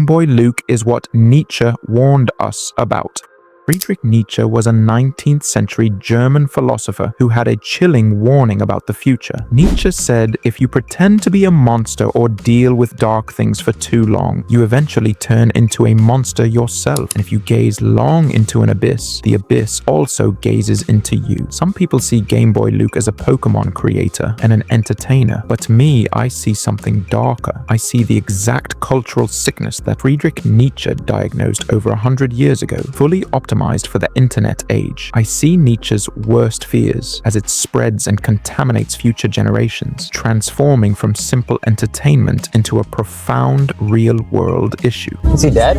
GameBoyLuke is what Nietzsche warned us about. Friedrich Nietzsche was a 19th century German philosopher who had a chilling warning about the future. Nietzsche said, if you pretend to be a monster or deal with dark things for too long, you eventually turn into a monster yourself. And if you gaze long into an abyss, the abyss also gazes into you. Some people see GameBoyLuke as a Pokemon creator and an entertainer, but me, I see something darker. I see the exact cultural sickness that Friedrich Nietzsche diagnosed over 100 years ago, fully optimized for the internet age. I see Nietzsche's worst fears as it spreads and contaminates future generations, transforming from simple entertainment into a profound real-world issue. Is he dead?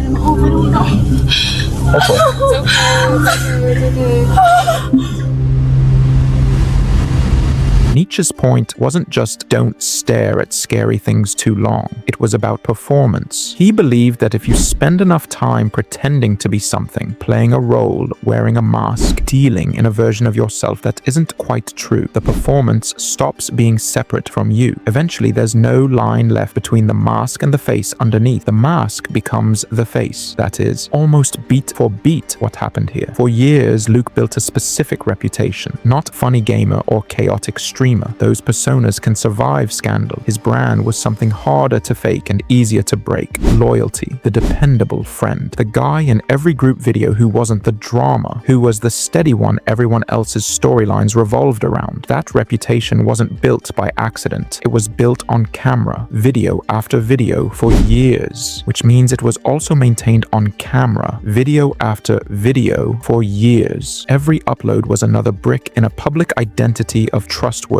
Nietzsche's point wasn't just don't stare at scary things too long. It was about performance. He believed that if you spend enough time pretending to be something, playing a role, wearing a mask, dealing in a version of yourself that isn't quite true, the performance stops being separate from you. Eventually, there's no line left between the mask and the face underneath. The mask becomes the face. That is, almost beat for beat what happened here. For years, Luke built a specific reputation, not funny gamer or chaotic streamer. Those personas can survive scandal. His brand was something harder to fake and easier to break. Loyalty, the dependable friend, the guy in every group video who wasn't the drama, who was the steady one everyone else's storylines revolved around. That reputation wasn't built by accident. It was built on camera, video after video for years, which means it was also maintained on camera, video after video for years. Every upload was another brick in a public identity of trustworthiness.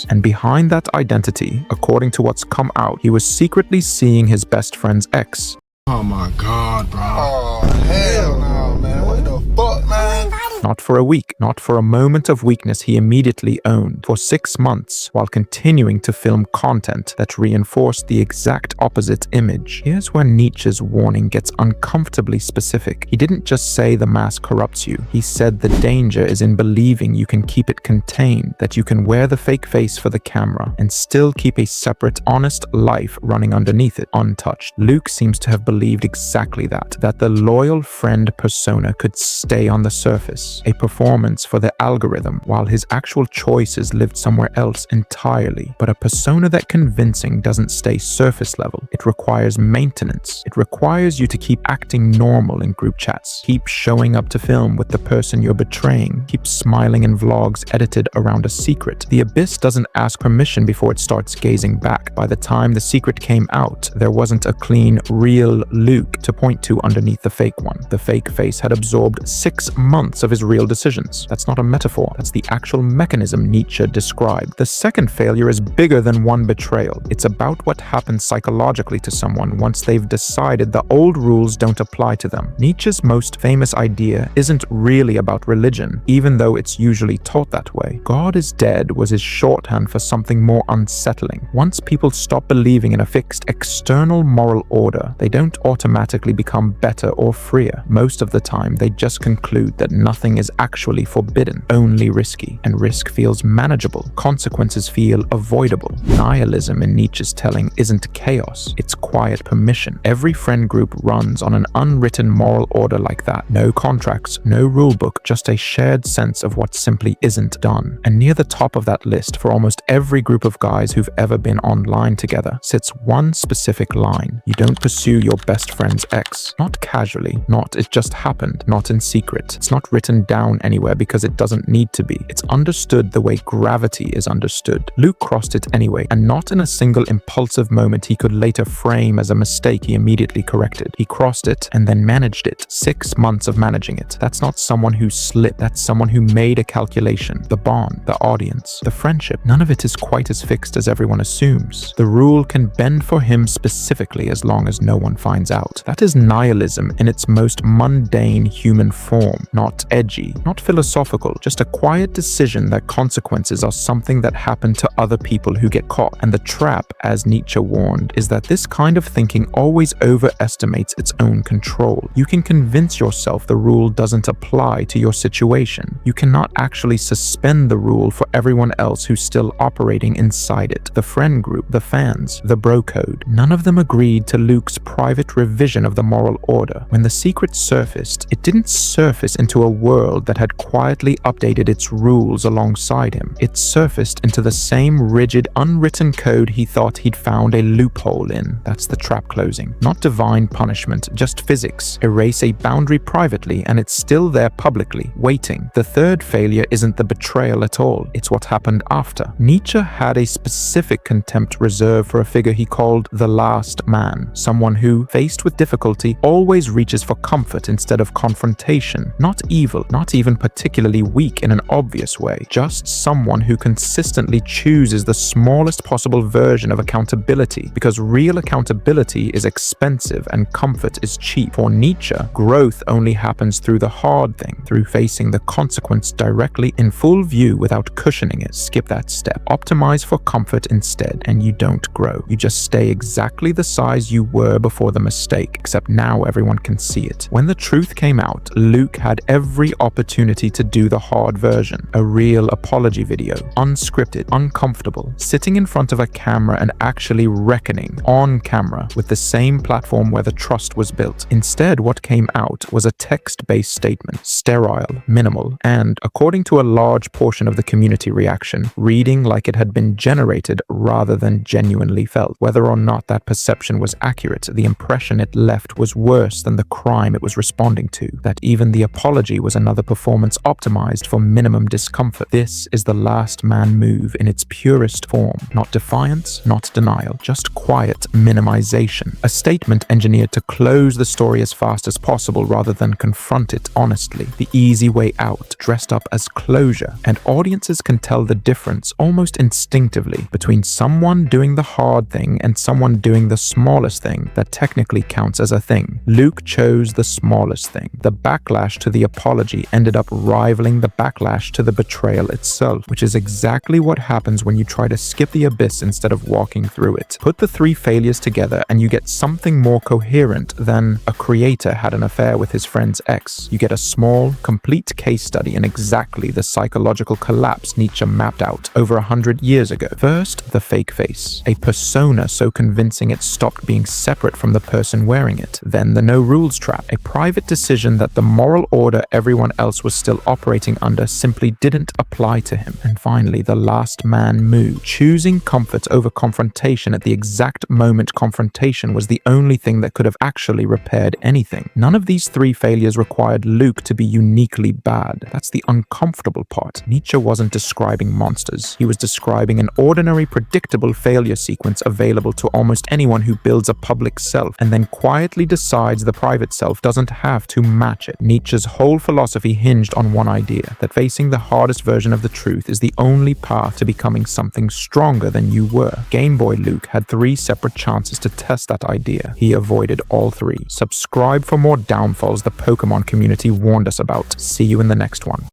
And behind that identity, according to what's come out, he was secretly seeing his best friend's ex. Oh my God, bro. Oh, hell no, man. What the fuck, man? Not for a week, not for a moment of weakness he immediately owned. For 6 months, while continuing to film content that reinforced the exact opposite image. Here's where Nietzsche's warning gets uncomfortably specific. He didn't just say the mask corrupts you. He said the danger is in believing you can keep it contained, that you can wear the fake face for the camera and still keep a separate, honest life running underneath it, untouched. Luke seems to have believed exactly that the loyal friend persona could stay on the surface, a performance for the algorithm, while his actual choices lived somewhere else entirely. But a persona that convincing doesn't stay surface level. It requires maintenance. It requires you to keep acting normal in group chats, keep showing up to film with the person you're betraying, keep smiling in vlogs edited around a secret. The abyss doesn't ask permission before it starts gazing back. By the time the secret came out, there wasn't a clean, real Luke to point to underneath the fake one. The fake face had absorbed 6 months of his real decisions. That's not a metaphor. That's the actual mechanism Nietzsche described. The second failure is bigger than one betrayal. It's about what happens psychologically to someone once they've decided the old rules don't apply to them. Nietzsche's most famous idea isn't really about religion, even though it's usually taught that way. God is dead was his shorthand for something more unsettling. Once people stop believing in a fixed external moral order, they don't automatically become better or freer. Most of the time, they just conclude that nothing is actually forbidden, only risky, and risk feels manageable. Consequences feel avoidable. Nihilism in Nietzsche's telling isn't chaos, it's quiet permission. Every friend group runs on an unwritten moral order like that. No contracts, no rulebook, just a shared sense of what simply isn't done. And near the top of that list, for almost every group of guys who've ever been online together, sits one specific line. You don't pursue your best friend's ex. Not casually, not it just happened, not in secret. It's not written down anywhere because it doesn't need to be. It's understood the way gravity is understood. Luke crossed it anyway, and not in a single impulsive moment he could later frame as a mistake he immediately corrected. He crossed it and then managed it. 6 months of managing it. That's not someone who slipped. That's someone who made a calculation. The bond, the audience, the friendship. None of it is quite as fixed as everyone assumes. The rule can bend for him specifically as long as no one finds out. That is nihilism in its most mundane human form, not edgy strategy, not philosophical, just a quiet decision that consequences are something that happen to other people who get caught. And the trap, as Nietzsche warned, is that this kind of thinking always overestimates its own control. You can convince yourself the rule doesn't apply to your situation. You cannot actually suspend the rule for everyone else who's still operating inside it. The friend group, the fans, the bro code. None of them agreed to Luke's private revision of the moral order. When the secret surfaced, it didn't surface into a world that had quietly updated its rules alongside him. It surfaced into the same rigid, unwritten code he thought he'd found a loophole in. That's the trap closing. Not divine punishment, just physics. Erase a boundary privately and it's still there publicly, waiting. The third failure isn't the betrayal at all. It's what happened after. Nietzsche had a specific contempt reserved for a figure he called the last man. Someone who, faced with difficulty, always reaches for comfort instead of confrontation. Not evil, not even particularly weak in an obvious way. Just someone who consistently chooses the smallest possible version of accountability, because real accountability is expensive and comfort is cheap. For Nietzsche, growth only happens through the hard thing, through facing the consequence directly in full view without cushioning it. Skip that step. Optimize for comfort instead, and you don't grow. You just stay exactly the size you were before the mistake, except now everyone can see it. When the truth came out, Luke had every opportunity to do the hard version, a real apology video, unscripted, uncomfortable, sitting in front of a camera and actually reckoning on camera with the same platform where the trust was built. Instead, what came out was a text-based statement, sterile, minimal, and, according to a large portion of the community reaction, reading like it had been generated rather than genuinely felt. Whether or not that perception was accurate, the impression it left was worse than the crime it was responding to, that even the apology was another performance optimized for minimum discomfort. This is the last man move in its purest form. Not defiance, not denial, just quiet minimization. A statement engineered to close the story as fast as possible rather than confront it honestly. The easy way out, dressed up as closure. And audiences can tell the difference almost instinctively between someone doing the hard thing and someone doing the smallest thing that technically counts as a thing. Luke chose the smallest thing. The backlash to the apology ended up rivaling the backlash to the betrayal itself, which is exactly what happens when you try to skip the abyss instead of walking through it. Put the three failures together and you get something more coherent than a creator had an affair with his friend's ex. You get a small, complete case study in exactly the psychological collapse Nietzsche mapped out over 100 years ago. First, the fake face, a persona so convincing it stopped being separate from the person wearing it. Then the no rules trap, a private decision that the moral order everyone else was still operating under simply didn't apply to him. And finally, the last man move, choosing comfort over confrontation at the exact moment confrontation was the only thing that could have actually repaired anything. None of these three failures required Luke to be uniquely bad. That's the uncomfortable part. Nietzsche wasn't describing monsters. He was describing an ordinary, predictable failure sequence available to almost anyone who builds a public self and then quietly decides the private self doesn't have to match it. Nietzsche's whole philosophy hinged on one idea, that facing the hardest version of the truth is the only path to becoming something stronger than you were. GameBoyLuke had 3 separate chances to test that idea. He avoided all 3. Subscribe for more downfalls the Pokemon community warned us about. See you in the next one.